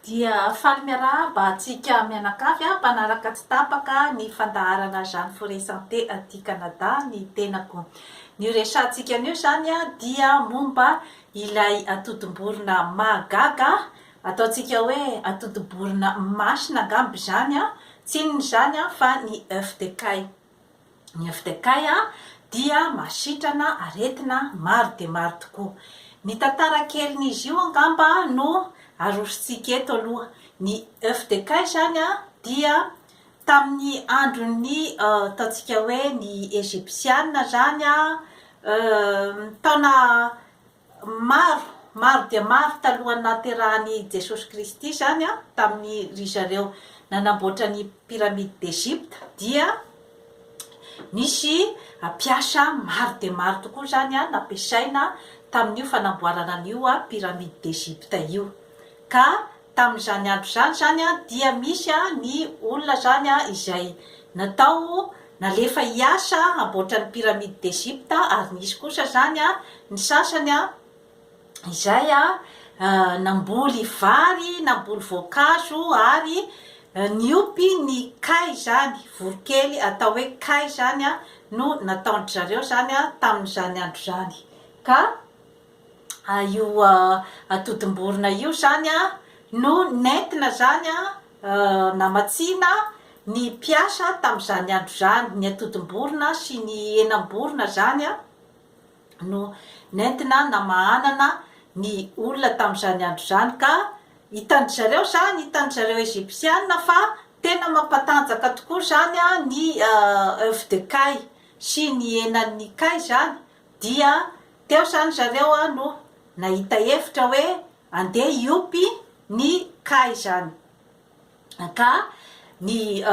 Dia faly miarahaba mba antsika mianakavy mpanaraka tsy tapaka ny fandaharana Jeanne Forest Santé aty Canada ny tenako. Ny resantsika anio zany dia momba ilay atotom-borona mahagaga, ataontsika hoe atotom-borona masina angamby zany tsy inona zany fa ny œuf de caille. Ny œuf de caille dia masitrana aretina maro dia maro tokoa. Ny tantara kelin'izy io angamba no arosontsika eto aloha. Ny œuf de caille zany dia tamin'ny andron'ny ataontsika hoe ny Egyptianina zany taona maro dia maro talohan'ny nahaterahan'i Jesosy Kristy zany tamin'ny ry zareo nanamboatra ny pyramide d'Egypte dia nisy piasa maro dia maro tokoa zany nampiasaina tamin'io fanamboarana an'io pyramide d'Egypte io. Ka tamin'izany andro zany dia misy ny olona zany izay natao nalefa hiasa hamboatra ny pyramide d'Egypte, ary nisy kosa zany ny sasany izay namboly vary, namboly voankazo ary niopy ny caille zany, vorokely atao hoe caille zany no nataon'ny zareo zany tamin'izany andro zany. Ka io atotom-borona io zany no nentina zany namatsiana ny mpiasa tamin'izany andro zany. Ny atotom-borona sy ny henam-borona zany no nentina namahanana ny olona tamin'izany andro zany. Ka hitan'ny zareo zany, hitan'ny zareo Egyptianina fa tena mampatanjaka tokoa zany ny œuf de caille sy ny henan'ny caille zany, dia teo zany zareo no nahita hevitra hoe andeha hiopy ny caille zany. Ka ny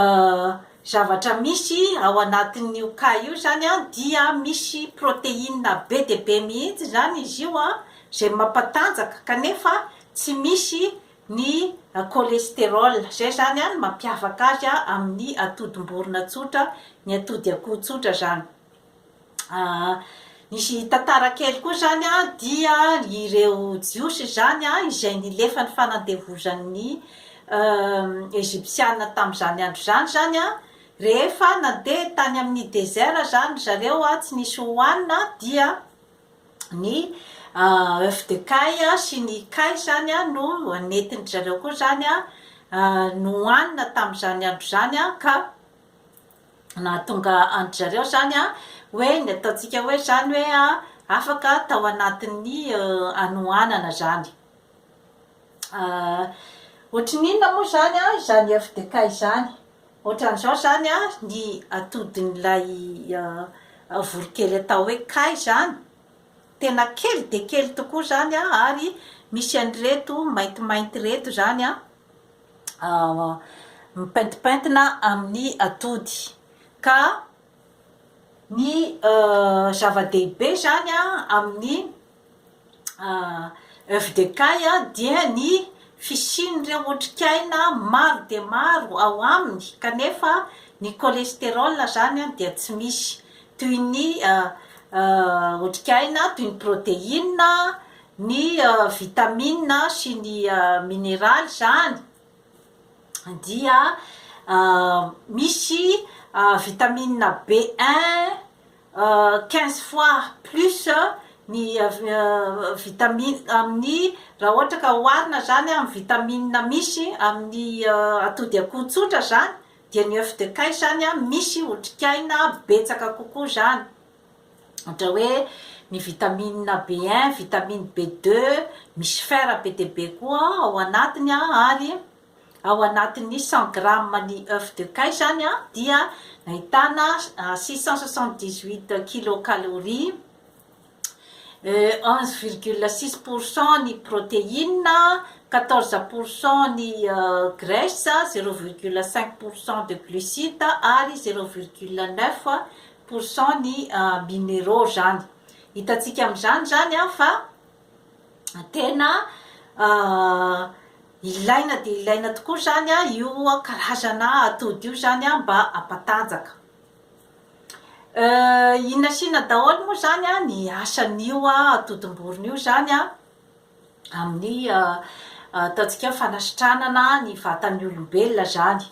zavatra misy ao anatin'io caille io zany dia misy protéine be dia be mihitsy zany izy io zay mampatanjaka kanefa tsy misy ny cholestérol. Zay zany mampiavaka azy amin'ny atotom-borona tsotra, ny atody akoho tsotra zany. Nisy tantara kely koa zany dia ireo jiosy zany izay nilefa ny fanandevozan'ny Egyptianina tamin'izany andro zany rehefa nandeha tany amin'ny désert zany zareo tsy nisy hohanina, dia ny œuf de caille sy ny caille zany no nentin' zareo koa zany no hohanina tamin'izany andro zany. Ka nahatonga andro zareo zany hoe ny ataontsika hoe zany hoe afaka tao anatin'ny anohanana zany. Ohatrin'inona moa zany izany œuf de caille zany? Ohatran'izao zany ny atodin'ilay vorokely atao hoe caille zany, tena kely dia kely tokoa zany ary misy an'ireto maintimainty reto zany mipaintipaintina amin'ny atody. Ka ny zava-dehibe zany amin'ny œuf de caille dia ny fisian'ireo otrikaina maro dia maro ao aminy, kanefa ny cholestérol zany dia tsy misy, toy ny otrikaina toy ny protéine, ny vitamine sy ny minéral zany, dia misy vitamine B1 15 fois plus ny vitamine amin'ny, raha ohatra ka hoharina zany amin'ny vitamine misy amin'ny atody akoho tsotra zany, dia ny œuf de caille zany misy otrikaina betsaka kokoa zany, ohatra hoe ny vitamine B1, vitamine B2, misy fer be dia be koa ao anatiny ary ao anatin'ny 100 grammes ny œuf de caille zany dia nahitana 678 kilocalories, 11,6% ny protéine, 14% ny graisse, 0,5% de glucides ary 0,9% ny minéraux zany. Hitantsika amin'izany zany fa tena ilaina dia ilaina tokoa zany io karazana atody io zany mba hampatanjaka. Inona sy inona daholo moa zany ny asan'io atotom-borona io zany amin'ny ataontsika fanasitranana ny vatan'ny olombelona zany.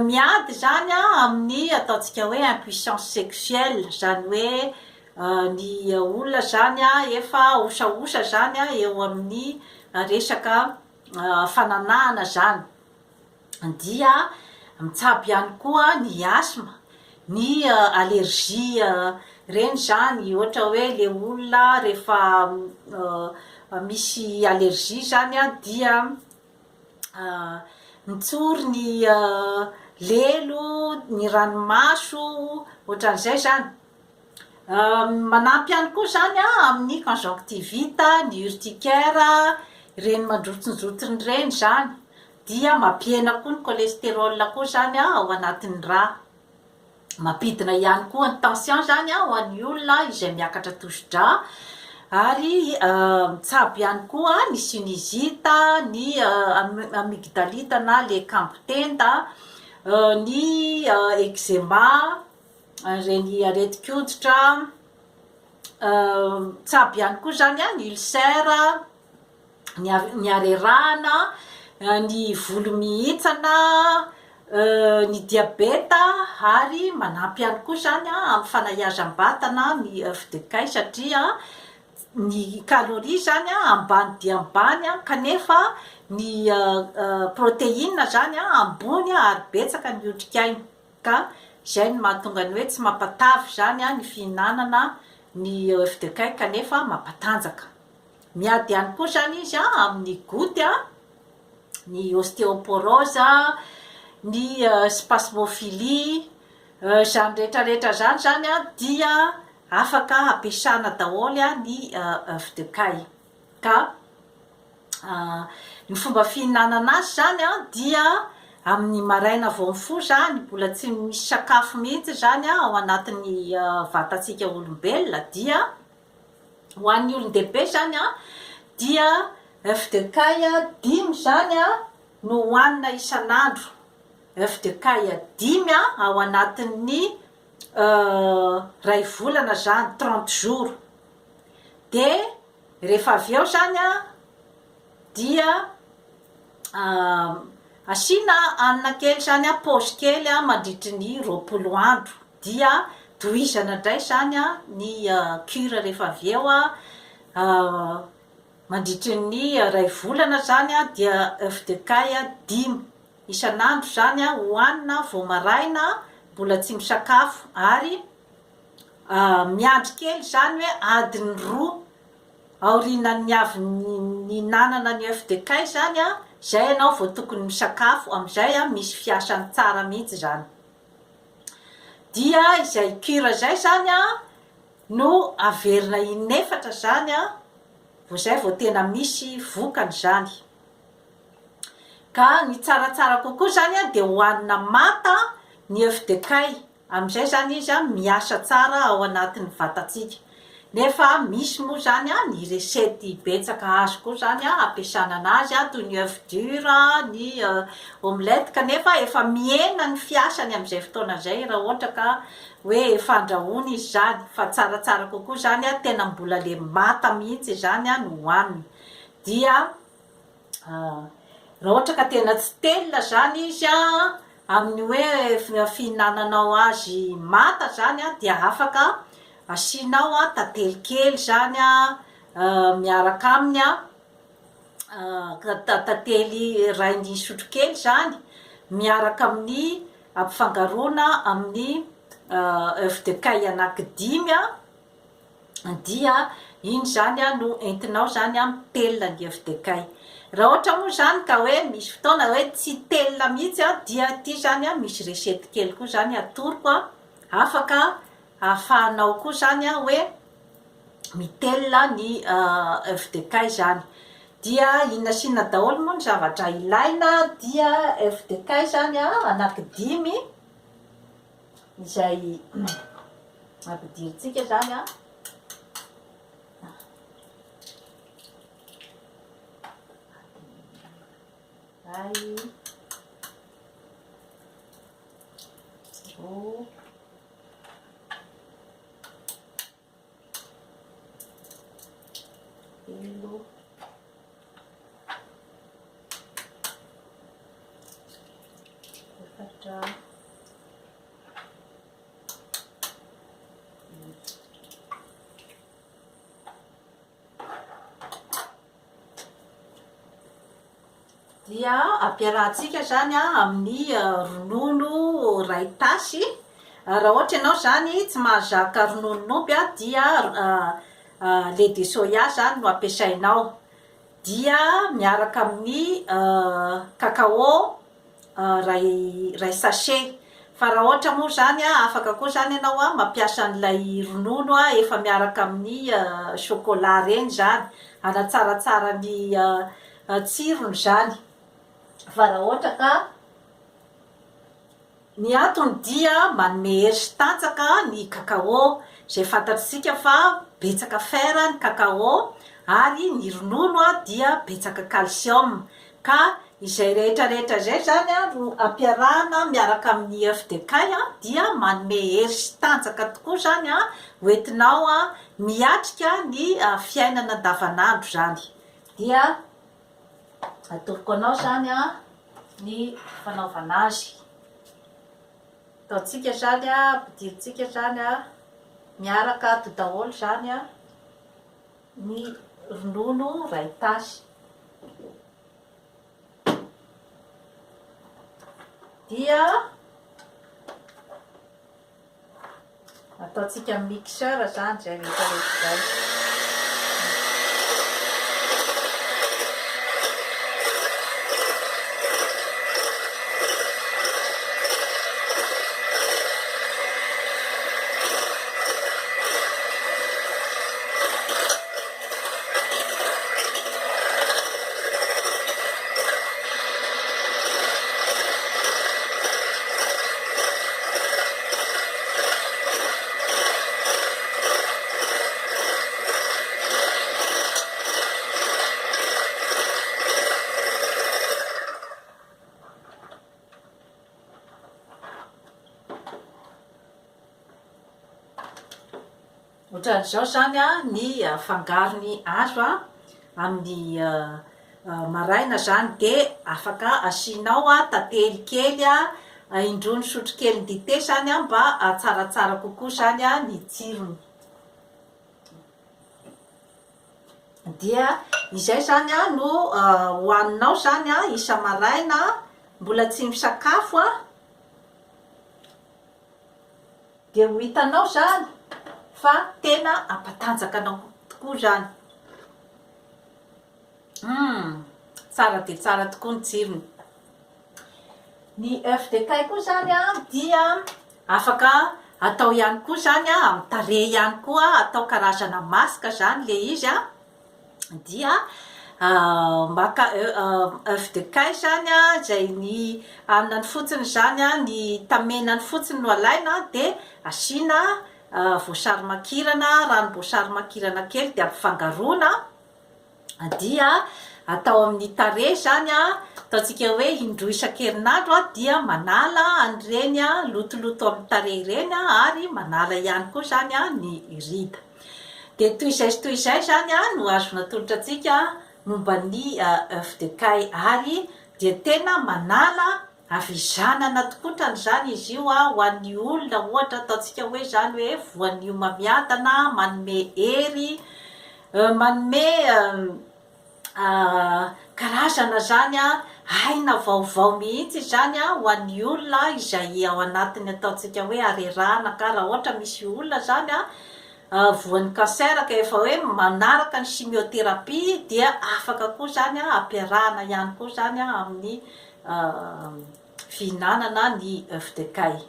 Miady zany amin'ny ataontsika hoe impuissance sexuelle, zany hoe ny olona zany efa osaosa zany eo amin'ny resaka fananahana zany. Dia mitsabo ihany koa ny asma, ny allergie reny zany, ohatra hoe le olona rehefa misy allergie zany dia mitsory ny lelo, ny ranomaso, ohatran'izay zany. Manampy ihany koa zany amin'ny conjonctivite, ny urticaire, reny mandrotsindrotsiny reny zany, dia mampihena koa ny cholestérol koa zany ao anatin'ny rà. Mampidina ihany koa ny tension zany ho an'ny olona izay miakatra tosi-drà, ary mitsabo ihany koa ny sinusite, ny amygdalite na le campotenda, ny eczema, reny aretin-koditra, mitsabo ihany koa zany ny ulcère, ny arerahana, ny volo mihitsana, ny diabeta, ary manampy ihany koa zany amin'ny fanahiazam-batana ny œuf de caille, satria ny calorie zany ambany dia ambany kanefa ny protéine zany ambony ary betsaka ny otrikaina, ka izay no mahatonga ny hoe tsy mampatavy zany ny fihinanana ny œuf de caille kanefa mampatanjaka. Miady ihany koa zany izy amin'ny goutte, ny ostéoporose, ny spasmophilie, zany rehetrarehetra zany dia afaka ampiasana daholo ny œuf de caille. Ka ny fomba fihinanana azy zany dia amin'ny maraina vao mifoha zany, mbola tsy misy sakafo mihitsy zany ao anatin'ny vatantsika olombelona, dia ho an'ny olon-dehibe zany dia œuf de caille 5 zany no hohanina isan'andro. Œuf de caille 5 ao anatin'ny ray volana zany, 30 jours. De rehefa avy eo zany dia asiana hanina kely zany, paosy kely mandritry ny 20 andro, dia tohizana indray zany ny cure rehefa avy eo mandritry ny ray volana zany dia œuf de caille 5 isan'andro zany hohanina vao maraina, mbola tsy misakafo, ary miandry kely zany hoe adiny 2 aorinan'ny avy nihinanana ny œuf de caille zany zay ianao vao tokony misakafo, amin'izay misy fiasany tsara mihitsy zany. Dia izay cure zay zany no averina inefatra zany vao zay vao tena misy vokany zany. Ka ny tsaratsara kokoa zany dia hohanina mata ny œuf de caille, amin'izay zany izy miasa tsara ao anatin'ny vatantsika. Nefa misy moa zany ny resety betsaka azo koa zany ampiasana anazy, toy ny œuf dur, ny omelette, kanefa efa mihena ny fiasany amin'izay fotoana zay raha ohatra ka hoe efa andrahoana izy zany. Fa tsaratsara kokoa zany tena mbola le mata mihitsy zany no hohanina. Dia raha ohatra ka tena tsy telina zany izy amin'ny hoe fihinananao azy mata zany dia afaka asianao tantely kely zany miaraka aminy, tantely ray ny sotro kely zany miaraka amin'ny ampifangaroana amin'ny œuf de caille anaky 5, dia iny zany no entinao zany mitelina ny œuf de caille. Raha ohatra moa zany ka hoe misy fotoana hoe tsy telina mihitsy dia ty zany misy resety kely koa zany atoroko afaka ahafahanao koa zany hoe mitelina ny œuf de caille zany. Dia inasiana daholo moa ny zavatra ilaina, dia œuf de caille zany anaky 5 izay ampidiritsika zany dia ampiarahantsika zany a amin'ny ronono ray tasy. Raha ohatra ianao zany tsy mahazaka rononomby a dia lait de soya zany no ampiasainao, dia miaraka amin'ny cacao ray sachet. Fa raha ohatra moa zany a afaka koa zany ianao a mampiasa an'ilay ronono a efa miaraka amin'ny chocolat reny zany, hanatsaratsara ny tsirony zany. Fa raha ohatra ka ny antony dia manome hery sy tanjaka ny cacao, zay fantatsika fa betsaka fer ny cacao ary ny ronono a dia betsaka calcium, ka izay rehetrarehetra zay zany a no ampiarahana miaraka amin'ny œuf de caille dia manome hery sy tanjaka tokoa zany a hoentinao a miatrika ny fiainana andavanandro zany. Dia atoroko anao zany a ny fanaovana azy. Ataontsika zany a ampidirintsika zany a miaraka ato daholo zany a ny ronono ray tasy, dia ataontsika mixeur zany zay rehetrarehetra zay. Ohatran'izao zany a ny fangarony azo a amin'ny maraina zany, de afaka asianao a tantely kely a indroa ny sotro kely dite zany a mba tsaratsara kokoa zany a ny tsirony. Dia izay zany a no hohaninao zany a isa maraina mbola tsy misakafo a, de ho hitanao zany fa tena ampatanjaka anao tokoa zany. Tsara de tsara tokoa ny tsirony. Ny œuf de caille koa zany a dia afaka atao ihany koa zany a amin'ny tarehy ihany koa, atao karazana masaka zany le izy a. Dia maka œuf de caille zany a, zay ny anana ny fotsiny zany a, ny tamenany fotsiny no alaina, de asiana voasary makirana, ranom-boasary makirana kely de ampifangarona, dia atao amin'ny tarehy zany a. Ataontsika hoe indroa isan-kerinandro a, dia manala an'ireny a lotoloto amin'ny tarehy ireny a, ary manala ihany koa zany a ny rida. De toy izay zany a no azo natolotra atsika momba ny œuf de caille, ary dia tena manala avizanana tokotrany zany izy io a ho an'ny olona ohatra ataontsika hoe zany hoe voanio mamiadana, manome hery, manome karazana zany a aina vaovao mihitsy zany a ho an'ny olona izay ao anatiny ataontsika hoe harerahana. Ka raha ohatra misy olona zany a voan'ny cancer ka efa hoe manaraka ny chimiothérapie, dia afaka koa zany a ampiarahana ihany koa zany a amin'ny fihinanana ny œuf de caille.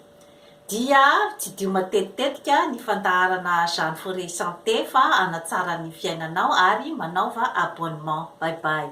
Dia tsy dio matetitetika ny fandaharana Jeanne Forêt Santé fa hanatsara ny fiainanao ary manaova abonnement. Bye bye.